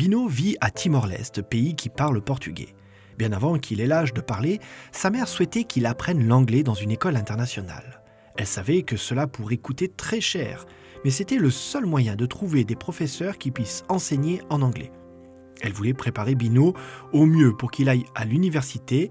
Bino vit à Timor-Leste, pays qui parle portugais. Bien avant qu'il ait l'âge de parler, sa mère souhaitait qu'il apprenne l'anglais dans une école internationale. Elle savait que cela pourrait coûter très cher, mais c'était le seul moyen de trouver des professeurs qui puissent enseigner en anglais. Elle voulait préparer Bino au mieux pour qu'il aille à l'université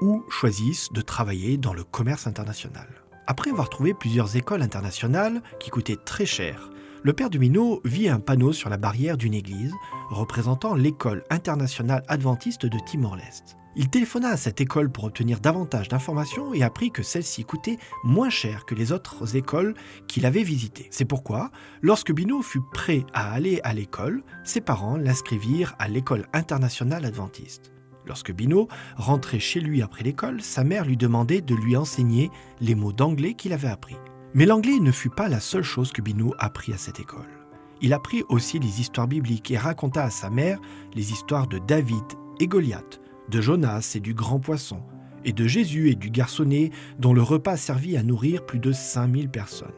ou choisisse de travailler dans le commerce international. Après avoir trouvé plusieurs écoles internationales qui coûtaient très cher, le père de Bino vit un panneau sur la barrière d'une église représentant l'école internationale adventiste de Timor-Leste. Il téléphona à cette école pour obtenir davantage d'informations et apprit que celle-ci coûtait moins cher que les autres écoles qu'il avait visitées. C'est pourquoi, lorsque Bino fut prêt à aller à l'école, ses parents l'inscrivirent à l'école internationale adventiste. Lorsque Bino rentrait chez lui après l'école, sa mère lui demandait de lui enseigner les mots d'anglais qu'il avait appris. Mais l'anglais ne fut pas la seule chose que Bino apprit à cette école. Il apprit aussi les histoires bibliques et raconta à sa mère les histoires de David et Goliath, de Jonas et du grand poisson, et de Jésus et du garçonnet dont le repas servit à nourrir plus de 5000 personnes.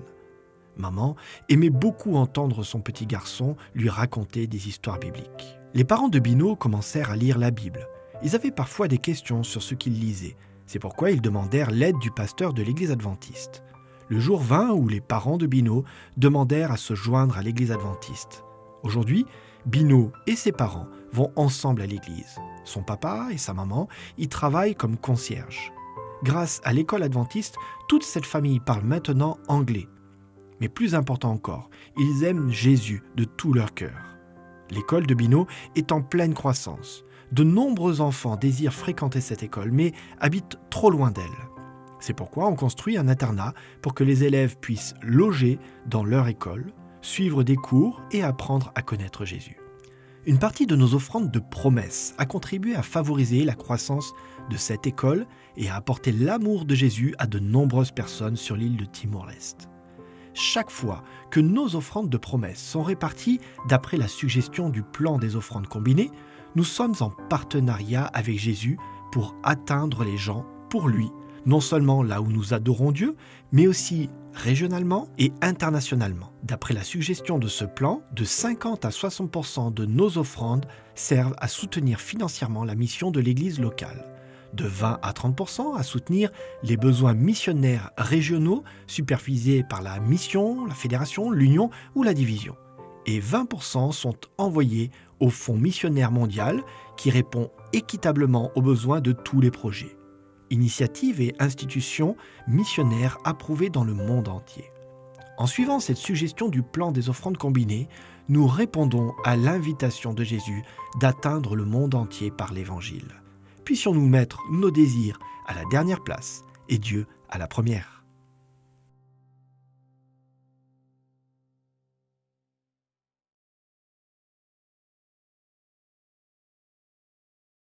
Maman aimait beaucoup entendre son petit garçon lui raconter des histoires bibliques. Les parents de Bino commencèrent à lire la Bible. Ils avaient parfois des questions sur ce qu'ils lisaient. C'est pourquoi ils demandèrent l'aide du pasteur de l'église adventiste. Le jour vint où les parents de Bino demandèrent à se joindre à l'église adventiste. Aujourd'hui, Bino et ses parents vont ensemble à l'église. Son papa et sa maman y travaillent comme concierges. Grâce à l'école adventiste, toute cette famille parle maintenant anglais. Mais plus important encore, ils aiment Jésus de tout leur cœur. L'école de Bino est en pleine croissance. De nombreux enfants désirent fréquenter cette école, mais habitent trop loin d'elle. C'est pourquoi on construit un internat pour que les élèves puissent loger dans leur école, suivre des cours et apprendre à connaître Jésus. Une partie de nos offrandes de promesses a contribué à favoriser la croissance de cette école et à apporter l'amour de Jésus à de nombreuses personnes sur l'île de Timor-Leste. Chaque fois que nos offrandes de promesses sont réparties d'après la suggestion du plan des offrandes combinées, nous sommes en partenariat avec Jésus pour atteindre les gens pour lui, non seulement là où nous adorons Dieu, mais aussi régionalement et internationalement. D'après la suggestion de ce plan, de 50 à 60% de nos offrandes servent à soutenir financièrement la mission de l'Église locale, de 20 à 30% à soutenir les besoins missionnaires régionaux supervisés par la mission, la fédération, l'union ou la division, et 20% sont envoyés au Fonds missionnaire mondial qui répond équitablement aux besoins de tous les projets. Initiatives et institutions missionnaires approuvées dans le monde entier. En suivant cette suggestion du plan des offrandes combinées, nous répondons à l'invitation de Jésus d'atteindre le monde entier par l'Évangile. Puissions-nous mettre nos désirs à la dernière place et Dieu à la première.